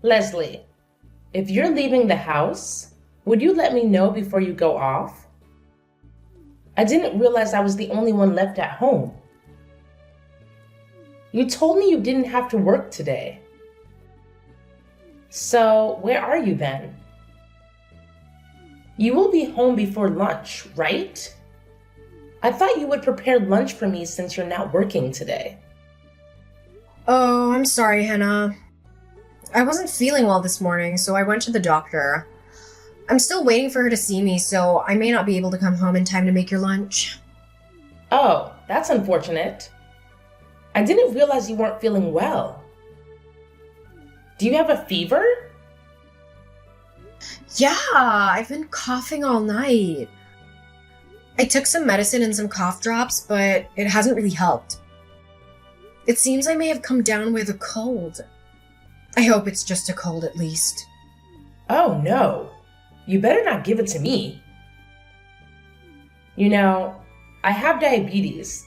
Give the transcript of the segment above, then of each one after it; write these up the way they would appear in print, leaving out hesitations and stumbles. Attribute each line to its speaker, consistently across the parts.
Speaker 1: Leslie, if you're leaving the house, would you let me know before you go off? I didn't realize I was the only one left at home. You told me you didn't have to work today. So, where are you then? You will be home before lunch, right? I thought you would prepare lunch for me since you're not working today.
Speaker 2: Oh, I'm sorry, Hannah. I wasn't feeling well this morning, so I went to the doctor. I'm still waiting for her to see me, so I may not be able to come home in time to make your lunch.
Speaker 1: Oh, that's unfortunate. I didn't realize you weren't feeling well. Do you have a fever?
Speaker 2: Yeah, I've been coughing all night. I took some medicine and some cough drops, but it hasn't really helped. It seems I may have come down with a cold. I hope it's just a cold at least.
Speaker 1: Oh no, you better not give it to me. You know, I have diabetes,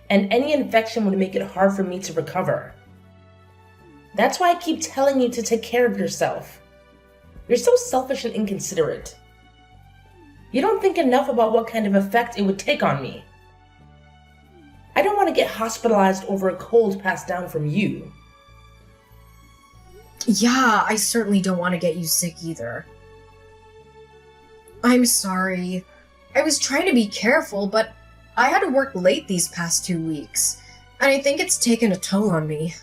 Speaker 1: and any infection would make it hard for me to recover. That's why I keep telling you to take care of yourself. You're so selfish and inconsiderate. You don't think enough about what kind of effect it would take on me. I don't want to get hospitalized over a cold passed down from you.
Speaker 2: Yeah, I certainly don't want to get you sick either. I'm sorry. I was trying to be careful, but I had to work late these past 2 weeks, and I think it's taken a toll on me.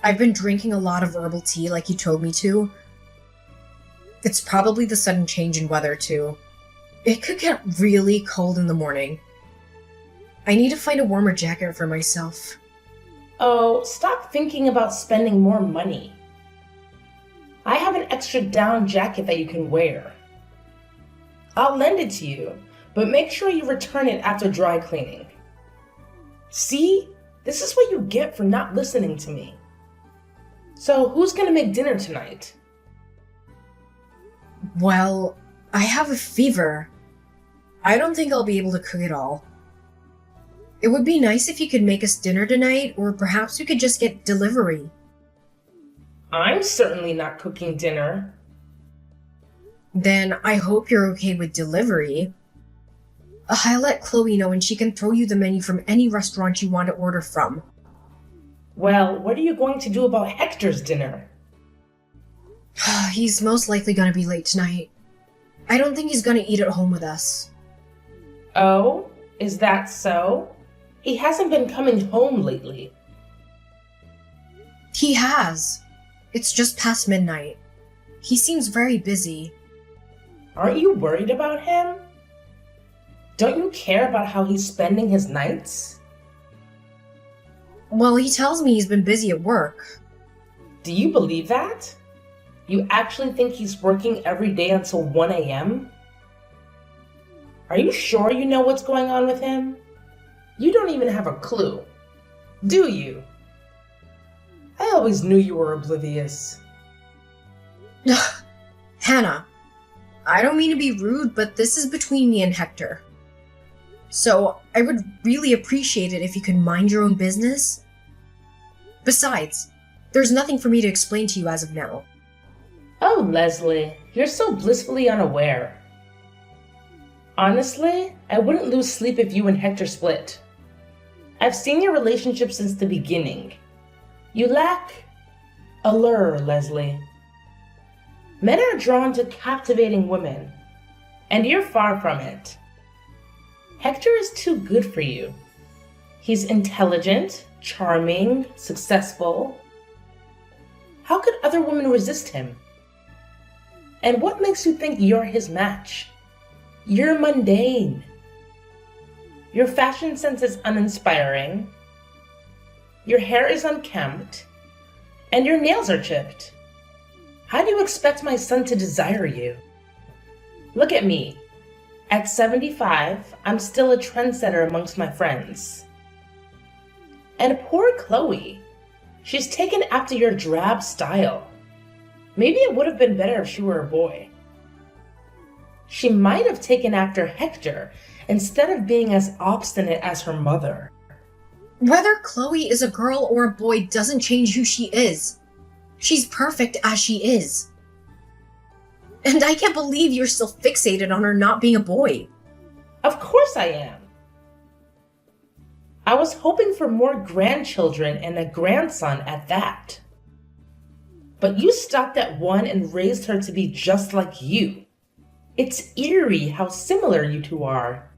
Speaker 2: I've been drinking a lot of herbal tea like you told me to. It's probably the sudden change in weather, too. It could get really cold in the morning. I need to find a warmer jacket for myself.
Speaker 1: Oh, stop thinking about spending more money. I have an extra down jacket that you can wear. I'll lend it to you, but make sure you return it after dry cleaning. See? This is what you get for not listening to me. So, who's gonna make dinner tonight?
Speaker 2: Well, I have a fever. I don't think I'll be able to cook it all. It would be nice if you could make us dinner tonight, or perhaps we could just get delivery.
Speaker 1: I'm certainly not cooking dinner.
Speaker 2: Then I hope you're okay with delivery. I'll let Chloe know and she can throw you the menu from any restaurant you want to order from.
Speaker 1: Well, what are you going to do about Hector's dinner?
Speaker 2: He's most likely gonna be late tonight. I don't think he's gonna eat at home with us.
Speaker 1: Oh, is that so? He hasn't been coming home lately.
Speaker 2: He has. It's just past midnight. He seems very busy.
Speaker 1: Aren't you worried about him? Don't you care about how he's spending his nights?
Speaker 2: Well, he tells me he's been busy at work.
Speaker 1: Do you believe that? You actually think he's working every day until 1 a.m.? Are you sure you know what's going on with him? You don't even have a clue, do you? I always knew you were oblivious.
Speaker 2: Hannah, I don't mean to be rude, but this is between me and Hector. So I would really appreciate it if you could mind your own business. Besides, there's nothing for me to explain to you as of now.
Speaker 1: Oh, Leslie, you're so blissfully unaware. Honestly, I wouldn't lose sleep if you and Hector split. I've seen your relationship since the beginning. You lack allure, Leslie. Men are drawn to captivating women, and you're far from it. Hector is too good for you. He's intelligent, charming, successful. How could other women resist him? And what makes you think you're his match? You're mundane. Your fashion sense is uninspiring. Your hair is unkempt. And your nails are chipped. How do you expect my son to desire you? Look at me. At 75, I'm still a trendsetter amongst my friends. And poor Chloe. She's taken after your drab style. Maybe it would have been better if she were a boy. She might have taken after Hector instead of being as obstinate as her mother.
Speaker 2: Whether Chloe is a girl or a boy doesn't change who she is. She's perfect as she is. And I can't believe you're still fixated on her not being a boy.
Speaker 1: Of course I am. I was hoping for more grandchildren and a grandson at that. But you stopped at one and raised her to be just like you. It's eerie how similar you two are.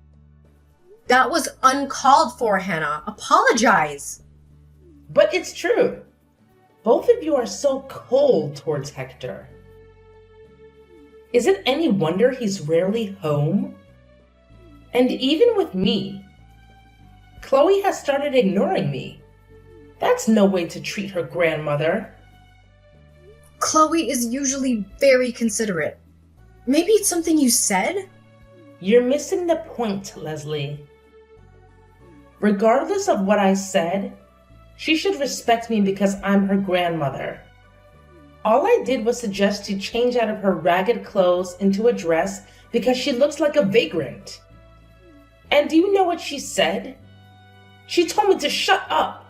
Speaker 2: That was uncalled for, Hannah. Apologize.
Speaker 1: But it's true. Both of you are so cold towards Hector. Is it any wonder he's rarely home? And even with me, Chloe has started ignoring me. That's no way to treat her grandmother.
Speaker 2: Chloe is usually very considerate. Maybe it's something you said?
Speaker 1: You're missing the point, Leslie. Regardless of what I said, she should respect me because I'm her grandmother. All I did was suggest she change out of her ragged clothes into a dress because she looks like a vagrant. And do you know what she said? She told me to shut up.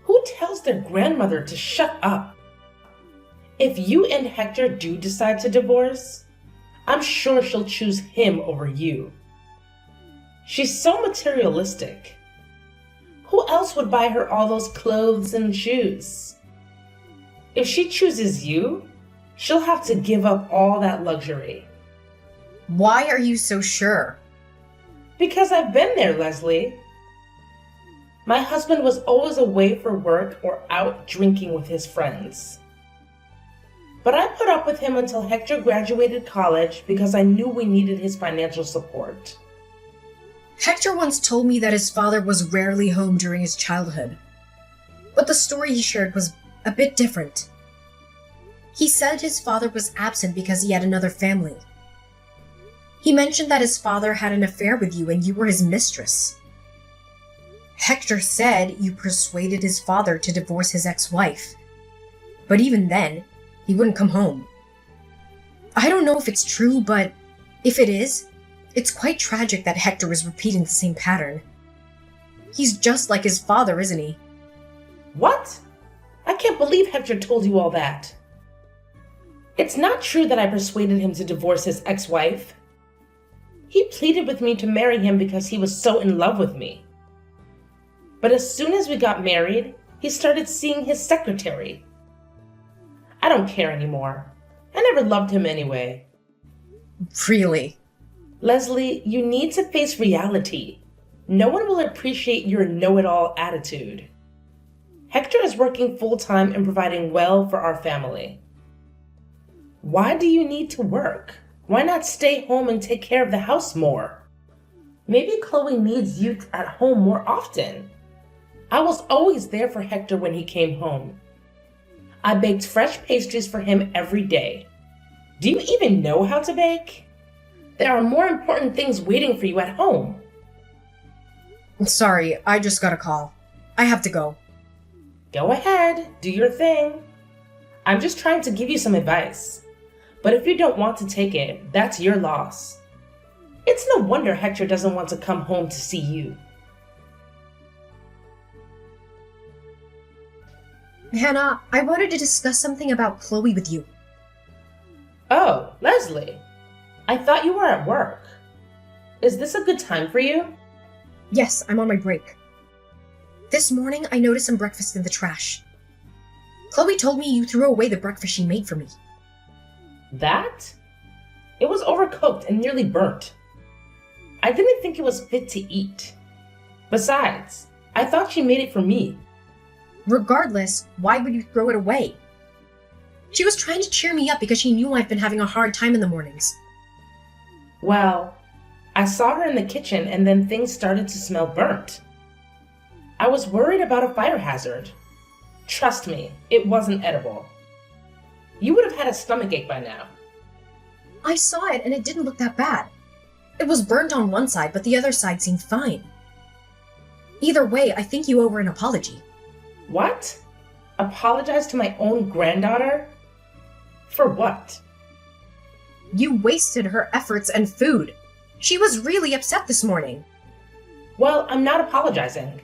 Speaker 1: Who tells their grandmother to shut up? If you and Hector do decide to divorce, I'm sure she'll choose him over you. She's so materialistic. Who else would buy her all those clothes and shoes? If she chooses you, she'll have to give up all that luxury.
Speaker 2: Why are you so sure?
Speaker 1: Because I've been there, Leslie. My husband was always away for work or out drinking with his friends. But I put up with him until Hector graduated college because I knew we needed his financial support.
Speaker 2: Hector once told me that his father was rarely home during his childhood. But the story he shared was a bit different. He said his father was absent because he had another family. He mentioned that his father had an affair with you and you were his mistress. Hector said you persuaded his father to divorce his ex-wife. But even then, he wouldn't come home. I don't know if it's true, but if it is, it's quite tragic that Hector is repeating the same pattern. He's just like his father, isn't he?
Speaker 1: What? I can't believe Hector told you all that. It's not true that I persuaded him to divorce his ex-wife. He pleaded with me to marry him because he was so in love with me. But as soon as we got married, he started seeing his secretary. I don't care anymore. I never loved him anyway.
Speaker 2: Really?
Speaker 1: Leslie, you need to face reality. No one will appreciate your know-it-all attitude. Hector is working full-time and providing well for our family. Why do you need to work? Why not stay home and take care of the house more? Maybe Chloe needs you at home more often. I was always there for Hector when he came home. I baked fresh pastries for him every day. Do you even know how to bake? There are more important things waiting for you at home.
Speaker 2: Sorry, I just got a call. I have to go.
Speaker 1: Go ahead, do your thing. I'm just trying to give you some advice. But if you don't want to take it, that's your loss. It's no wonder Hector doesn't want to come home to see you.
Speaker 2: Hannah, I wanted to discuss something about Chloe with you.
Speaker 1: Oh, Leslie. I thought you were at work. Is this a good time for you?
Speaker 2: Yes, I'm on my break. This morning, I noticed some breakfast in the trash. Chloe told me you threw away the breakfast she made for me.
Speaker 1: That? It was overcooked and nearly burnt. I didn't think it was fit to eat. Besides, I thought she made it for me.
Speaker 2: Regardless, why would you throw it away? She was trying to cheer me up because she knew I've been having a hard time in the mornings.
Speaker 1: Well, I saw her in the kitchen and then things started to smell burnt. I was worried about a fire hazard. Trust me, it wasn't edible. You would have had a stomachache by now.
Speaker 2: I saw it and it didn't look that bad. It was burnt on one side, but the other side seemed fine. Either way, I think you owe her an apology.
Speaker 1: What? Apologize to my own granddaughter? For what?
Speaker 2: You wasted her efforts and food. She was really upset this morning.
Speaker 1: Well, I'm not apologizing.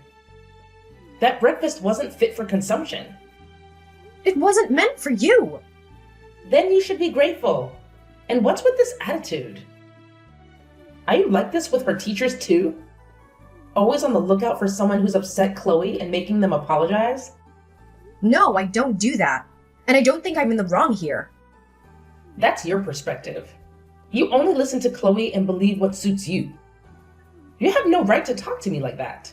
Speaker 1: That breakfast wasn't fit for consumption.
Speaker 2: It wasn't meant for you!
Speaker 1: Then you should be grateful. And what's with this attitude? Are you like this with her teachers too? Always on the lookout for someone who's upset Chloe and making them apologize?
Speaker 2: No, I don't do that. And I don't think I'm in the wrong here.
Speaker 1: That's your perspective. You only listen to Chloe and believe what suits you. You have no right to talk to me like that.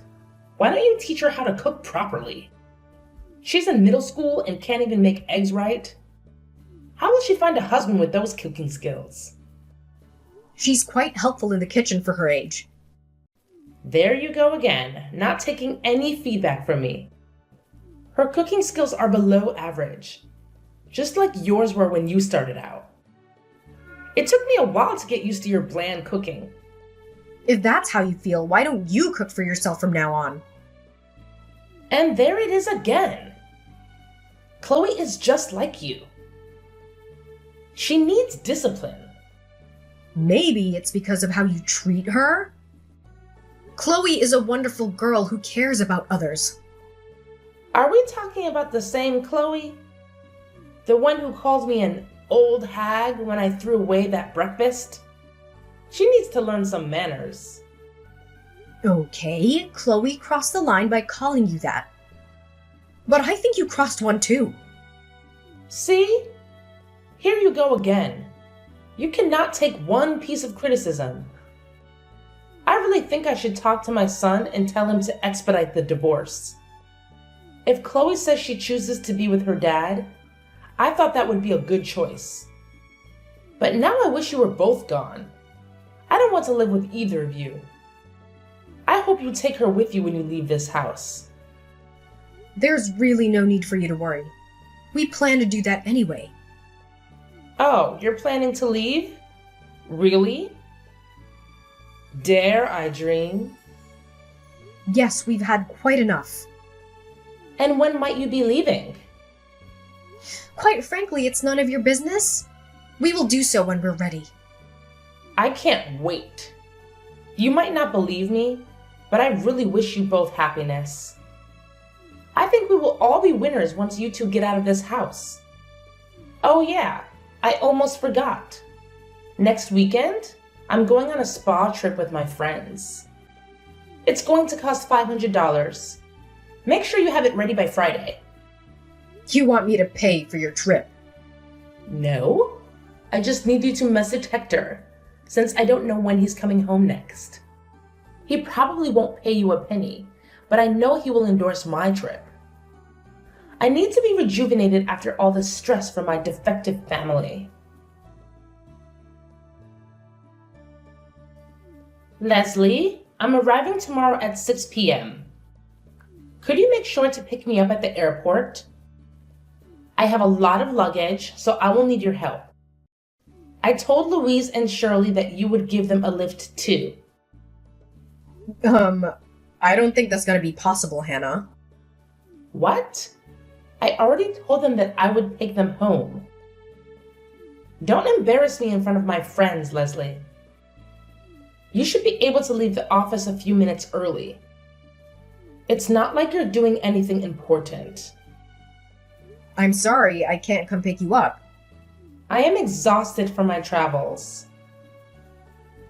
Speaker 1: Why don't you teach her how to cook properly? She's in middle school and can't even make eggs right. How will she find a husband with those cooking skills?
Speaker 2: She's quite helpful in the kitchen for her age.
Speaker 1: There you go again, not taking any feedback from me. Her cooking skills are below average, just like yours were when you started out. It took me a while to get used to your bland cooking.
Speaker 2: If that's how you feel, why don't you cook for yourself from now on?
Speaker 1: And there it is again. Chloe is just like you. She needs discipline.
Speaker 2: Maybe it's because of how you treat her? Chloe is a wonderful girl who cares about others.
Speaker 1: Are we talking about the same Chloe? The one who called me an old hag when I threw away that breakfast? She needs to learn some manners.
Speaker 2: Okay, Chloe crossed the line by calling you that. But I think you crossed one too.
Speaker 1: See? Here you go again. You cannot take one piece of criticism. I really think I should talk to my son and tell him to expedite the divorce. If Chloe says she chooses to be with her dad, I thought that would be a good choice. But now I wish you were both gone. I don't want to live with either of you. I hope you take her with you when you leave this house.
Speaker 2: There's really no need for you to worry. We plan to do that anyway.
Speaker 1: Oh, you're planning to leave? Really? Dare I dream?
Speaker 2: Yes, we've had quite enough.
Speaker 1: And when might you be leaving?
Speaker 2: Quite frankly, it's none of your business. We will do so when we're ready.
Speaker 1: I can't wait. You might not believe me, but I really wish you both happiness. I think we will all be winners once you two get out of this house. Oh yeah, I almost forgot. Next weekend, I'm going on a spa trip with my friends. It's going to cost $500. Make sure you have it ready by Friday.
Speaker 2: You want me to pay for your trip?
Speaker 1: No, I just need you to message Hector, since I don't know when he's coming home next. He probably won't pay you a penny, but I know he will endorse my trip. I need to be rejuvenated after all the stress from my defective family. Leslie, I'm arriving tomorrow at 6 p.m. Could you make sure to pick me up at the airport? I have a lot of luggage, so I will need your help. I told Louise and Shirley that you would give them a lift too.
Speaker 2: I don't think that's gonna be possible, Hannah.
Speaker 1: What? I already told them that I would take them home. Don't embarrass me in front of my friends, Leslie. You should be able to leave the office a few minutes early. It's not like you're doing anything important.
Speaker 2: I'm sorry, I can't come pick you up.
Speaker 1: I am exhausted from my travels.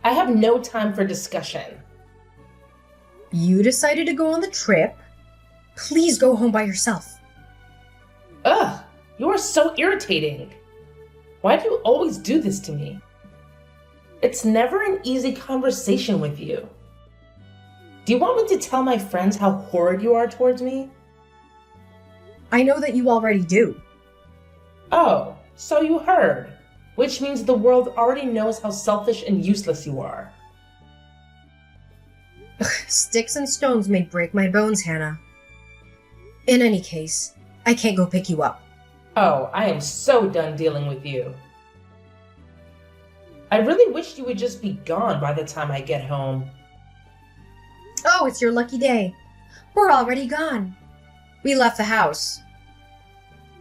Speaker 1: I have no time for discussion.
Speaker 2: You decided to go on the trip? Please go home by yourself.
Speaker 1: Ugh, you are so irritating. Why do you always do this to me? It's never an easy conversation with you. Do you want me to tell my friends how horrid you are towards me?
Speaker 2: I know that you already do.
Speaker 1: Oh, so you heard, which means the world already knows how selfish and useless you are.
Speaker 2: Sticks and stones may break my bones, Hannah. In any case, I can't go pick you up.
Speaker 1: Oh, I am so done dealing with you. I really wish you would just be gone by the time I get home.
Speaker 2: Oh, it's your lucky day. We're already gone. We left the house.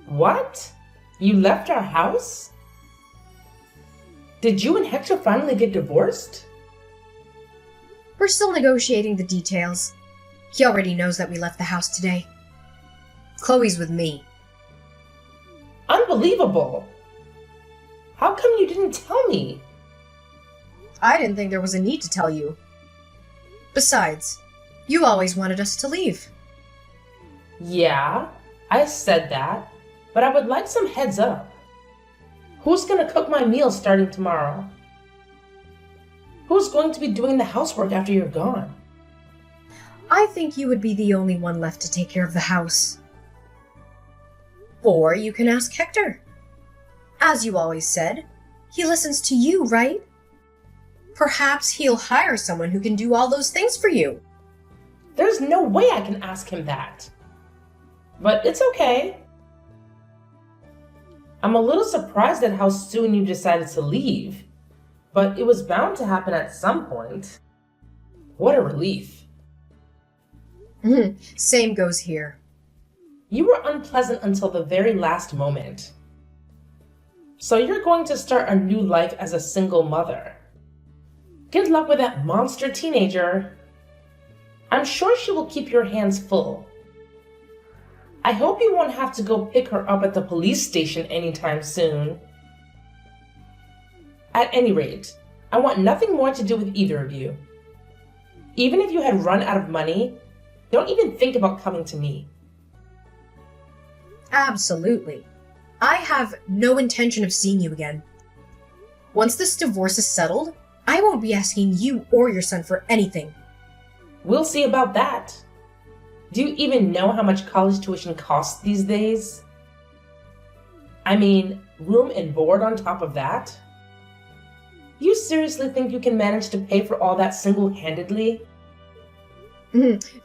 Speaker 1: What? You left our house? Did you and Hector finally get divorced?
Speaker 2: We're still negotiating the details. He already knows that we left the house today. Chloe's with me.
Speaker 1: Unbelievable! How come you didn't tell me?
Speaker 2: I didn't think there was a need to tell you. Besides, you always wanted us to leave.
Speaker 1: Yeah, I said that, but I would like some heads up. Who's gonna cook my meals starting tomorrow? Who's going to be doing the housework after you're gone?
Speaker 2: I think you would be the only one left to take care of the house. Or you can ask Hector. As you always said, he listens to you, right? Perhaps he'll hire someone who can do all those things for you.
Speaker 1: There's no way I can ask him that. But it's okay. I'm a little surprised at how soon you decided to leave, but it was bound to happen at some point. What a relief.
Speaker 2: Same goes here.
Speaker 1: You were unpleasant until the very last moment. So you're going to start a new life as a single mother. Good luck with that monster teenager. I'm sure she will keep your hands full. I hope you won't have to go pick her up at the police station anytime soon. At any rate, I want nothing more to do with either of you. Even if you had run out of money, don't even think about coming to me.
Speaker 2: Absolutely. I have no intention of seeing you again. Once this divorce is settled, I won't be asking you or your son for anything.
Speaker 1: We'll see about that. Do you even know how much college tuition costs these days? I mean, room and board on top of that? You seriously think you can manage to pay for all that single-handedly?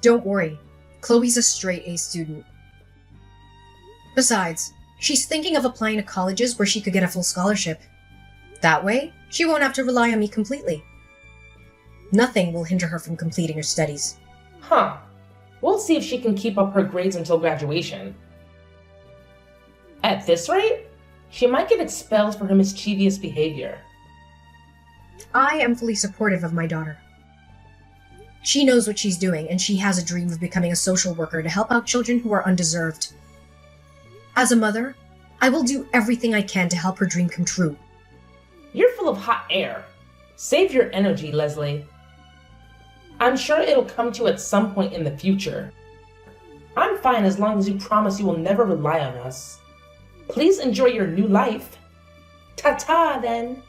Speaker 2: Don't worry. Chloe's a straight A student. Besides, she's thinking of applying to colleges where she could get a full scholarship. That way, she won't have to rely on me completely. Nothing will hinder her from completing her studies.
Speaker 1: Huh. We'll see if she can keep up her grades until graduation. At this rate, she might get expelled for her mischievous behavior.
Speaker 2: I am fully supportive of my daughter. She knows what she's doing, and she has a dream of becoming a social worker to help out children who are undeserved. As a mother, I will do everything I can to help her dream come true.
Speaker 1: You're full of hot air. Save your energy, Leslie. I'm sure it'll come to you at some point in the future. I'm fine as long as you promise you will never rely on us. Please enjoy your new life. Ta-ta, then.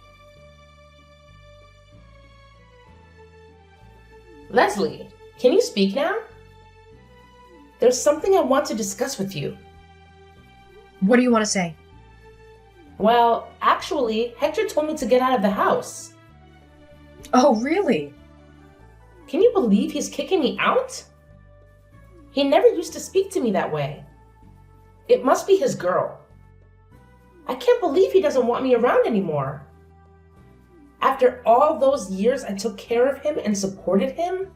Speaker 1: Leslie, can you speak now? There's something I want to discuss with you.
Speaker 2: What do you want to say?
Speaker 1: Well, actually, Hector told me to get out of the house.
Speaker 2: Oh, really?
Speaker 1: Can you believe he's kicking me out? He never used to speak to me that way. It must be his girl. I can't believe he doesn't want me around anymore. After all those years I took care of him and supported him?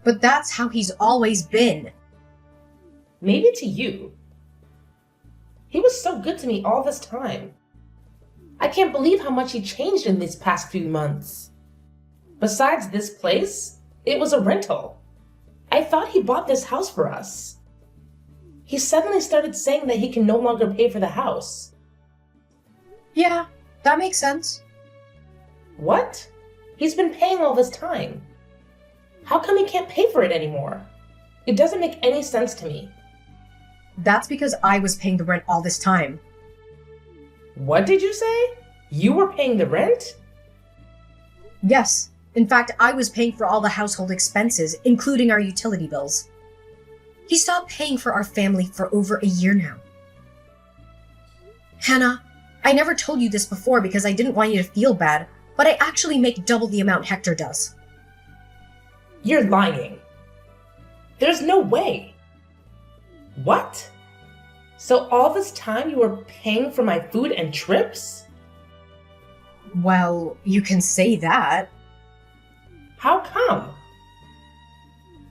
Speaker 2: But that's how he's always been.
Speaker 1: Maybe to you. He was so good to me all this time. I can't believe how much he changed in these past few months. Besides this place, it was a rental. I thought he bought this house for us. He suddenly started saying that he can no longer pay for the house.
Speaker 2: Yeah, that makes sense.
Speaker 1: What? He's been paying all this time. How come he can't pay for it anymore? It doesn't make any sense to me.
Speaker 2: That's because I was paying the rent all this time.
Speaker 1: What did you say? You were paying the rent?
Speaker 2: Yes. In fact, I was paying for all the household expenses, including our utility bills. He stopped paying for our family for over a year now. Hannah, I never told you this before because I didn't want you to feel bad, but I actually make double the amount Hector does.
Speaker 1: You're lying. There's no way. What? So all this time you were paying for my food and trips?
Speaker 2: Well, you can say that.
Speaker 1: How come?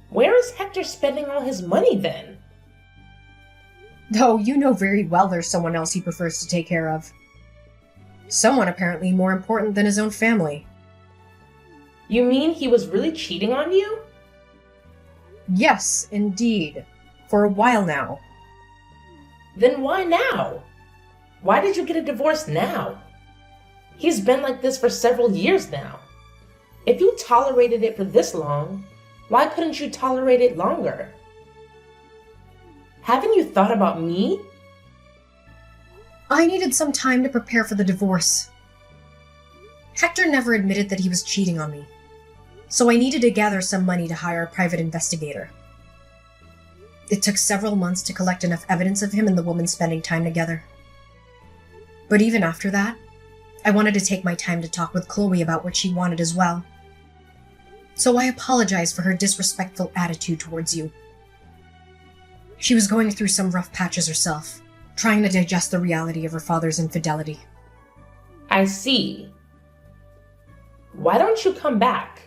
Speaker 1: Where is Hector spending all his money then?
Speaker 2: Though you know very well there's someone else he prefers to take care of. Someone apparently more important than his own family.
Speaker 1: You mean he was really cheating on you?
Speaker 2: Yes, indeed. For a while now.
Speaker 1: Then why now? Why did you get a divorce now? He's been like this for several years now. If you tolerated it for this long, why couldn't you tolerate it longer? Haven't you thought about me?
Speaker 2: I needed some time to prepare for the divorce. Hector never admitted that he was cheating on me, so I needed to gather some money to hire a private investigator. It took several months to collect enough evidence of him and the woman spending time together. But even after that, I wanted to take my time to talk with Chloe about what she wanted as well. So I apologized for her disrespectful attitude towards you. She was going through some rough patches herself, trying to digest the reality of her father's infidelity.
Speaker 1: I see. Why don't you come back?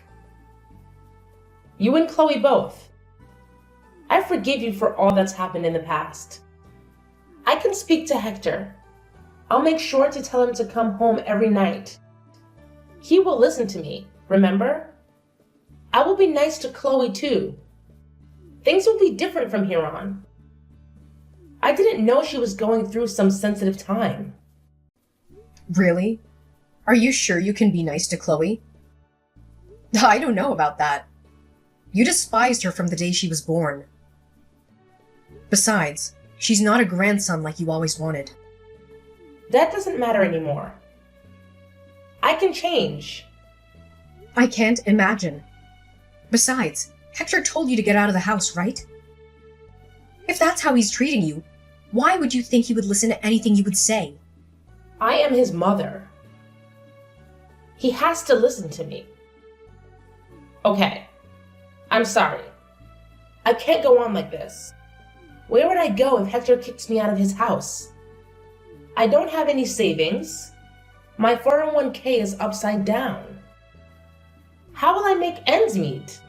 Speaker 1: You and Chloe both. I forgive you for all that's happened in the past. I can speak to Hector. I'll make sure to tell him to come home every night. He will listen to me, remember? I will be nice to Chloe too. Things will be different from here on. I didn't know she was going through some sensitive time.
Speaker 2: Really? Are you sure you can be nice to Chloe? I don't know about that. You despised her from the day she was born. Besides, she's not a grandson like you always wanted.
Speaker 1: That doesn't matter anymore. I can change.
Speaker 2: I can't imagine. Besides, Hector told you to get out of the house, right? If that's how he's treating you, why would you think he would listen to anything you would say?
Speaker 1: I am his mother. He has to listen to me. Okay, I'm sorry. I can't go on like this. Where would I go if Hector kicks me out of his house? I don't have any savings. My 401k is upside down. How will I make ends meet?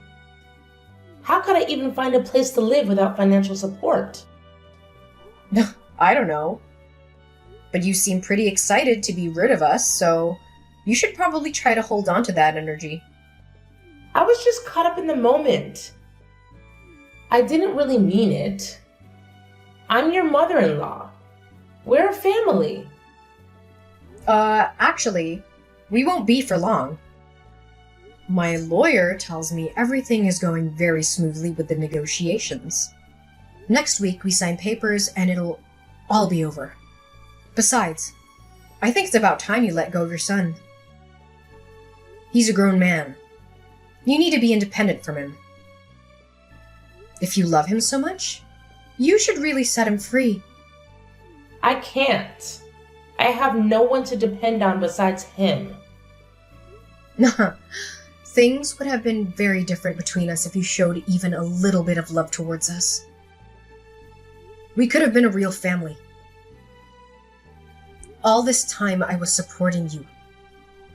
Speaker 1: How could I even find a place to live without financial support?
Speaker 2: I don't know. But you seem pretty excited to be rid of us, so you should probably try to hold on to that energy.
Speaker 1: I was just caught up in the moment. I didn't really mean it. I'm your mother-in-law. We're a family.
Speaker 2: Actually, we won't be for long. My lawyer tells me everything is going very smoothly with the negotiations. Next week we sign papers and it'll all be over. Besides, I think it's about time you let go of your son. He's a grown man. You need to be independent from him. If you love him so much, you should really set him free.
Speaker 1: I can't. I have no one to depend on besides him.
Speaker 2: Things would have been very different between us if you showed even a little bit of love towards us. We could have been a real family. All this time I was supporting you.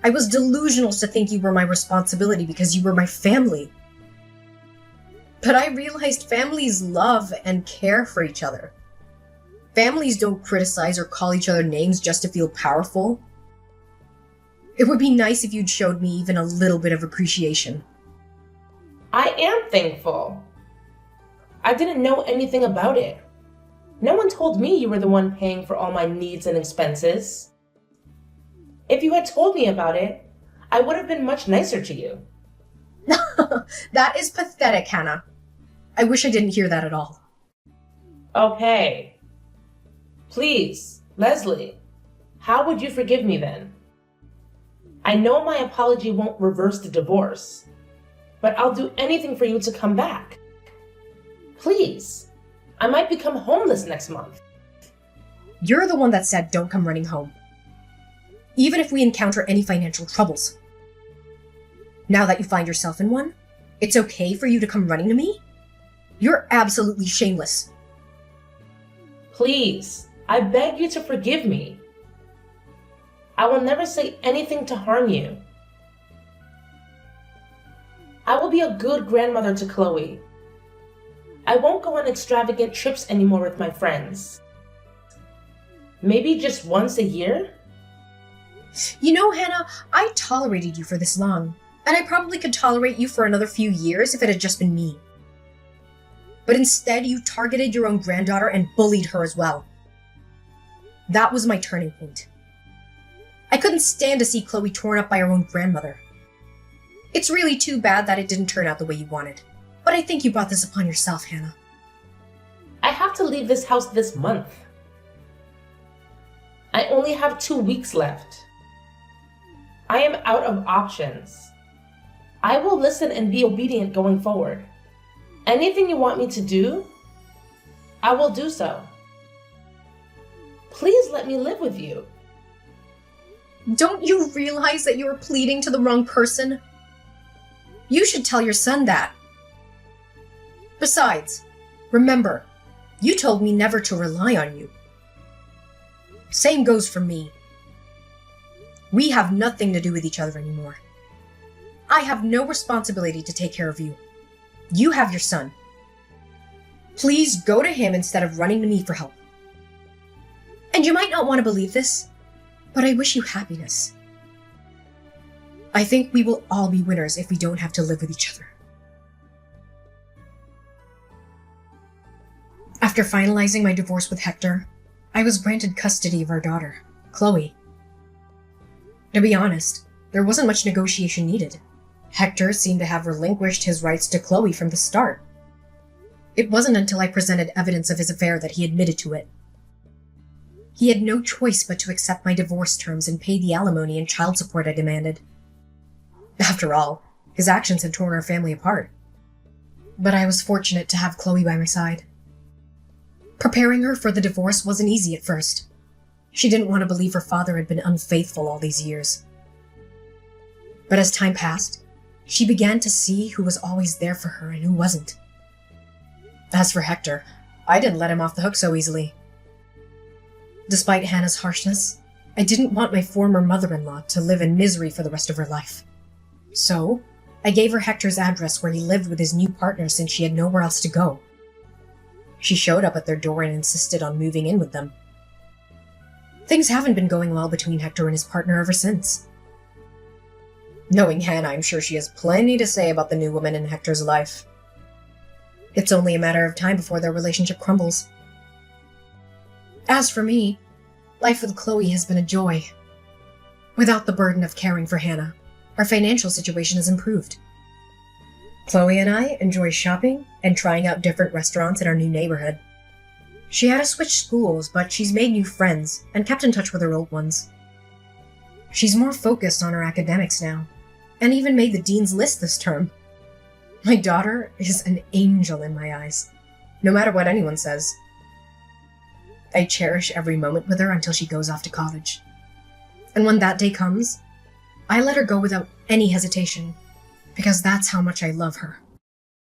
Speaker 2: I was delusional to think you were my responsibility because you were my family. But I realized families love and care for each other. Families don't criticize or call each other names just to feel powerful. It would be nice if you'd showed me even a little bit of appreciation.
Speaker 1: I am thankful. I didn't know anything about it. No one told me you were the one paying for all my needs and expenses. If you had told me about it, I would have been much nicer to you.
Speaker 2: That is pathetic, Hannah. I wish I didn't hear that at all.
Speaker 1: Okay. Please, Leslie, how would you forgive me then? I know my apology won't reverse the divorce, but I'll do anything for you to come back. Please, I might become homeless next month.
Speaker 2: You're the one that said don't come running home. Even if we encounter any financial troubles. Now that you find yourself in one, it's okay for you to come running to me? You're absolutely shameless.
Speaker 1: Please, I beg you to forgive me. I will never say anything to harm you. I will be a good grandmother to Chloe. I won't go on extravagant trips anymore with my friends. Maybe just once a year?
Speaker 2: You know, Hannah, I tolerated you for this long, and I probably could tolerate you for another few years if it had just been me. But instead, you targeted your own granddaughter and bullied her as well. That was my turning point. I couldn't stand to see Chloe torn up by her own grandmother. It's really too bad that it didn't turn out the way you wanted. But I think you brought this upon yourself, Hannah.
Speaker 1: I have to leave this house this month. I only have 2 weeks left. I am out of options. I will listen and be obedient going forward. Anything you want me to do, I will do so. Please let me live with you.
Speaker 2: Don't you realize that you are pleading to the wrong person? You should tell your son that. Besides, remember, you told me never to rely on you. Same goes for me. We have nothing to do with each other anymore. I have no responsibility to take care of you. You have your son. Please go to him instead of running to me for help. And you might not want to believe this, but I wish you happiness. I think we will all be winners if we don't have to live with each other. After finalizing my divorce with Hector, I was granted custody of our daughter, Chloe. To be honest, there wasn't much negotiation needed. Hector seemed to have relinquished his rights to Chloe from the start. It wasn't until I presented evidence of his affair that he admitted to it. He had no choice but to accept my divorce terms and pay the alimony and child support I demanded. After all, his actions had torn our family apart. But I was fortunate to have Chloe by my side. Preparing her for the divorce wasn't easy at first. She didn't want to believe her father had been unfaithful all these years. But as time passed, she began to see who was always there for her and who wasn't. As for Hector, I didn't let him off the hook so easily. Despite Hannah's harshness, I didn't want my former mother-in-law to live in misery for the rest of her life. So, I gave her Hector's address where he lived with his new partner since she had nowhere else to go. She showed up at their door and insisted on moving in with them. Things haven't been going well between Hector and his partner ever since. Knowing Hannah, I'm sure she has plenty to say about the new woman in Hector's life. It's only a matter of time before their relationship crumbles. As for me, life with Chloe has been a joy. Without the burden of caring for Hannah, our financial situation has improved. Chloe and I enjoy shopping and trying out different restaurants in our new neighborhood. She had to switch schools, but she's made new friends and kept in touch with her old ones. She's more focused on her academics now, and even made the dean's list this term. My daughter is an angel in my eyes, no matter what anyone says. I cherish every moment with her until she goes off to college. And when that day comes, I let her go without any hesitation, because that's how much I love her.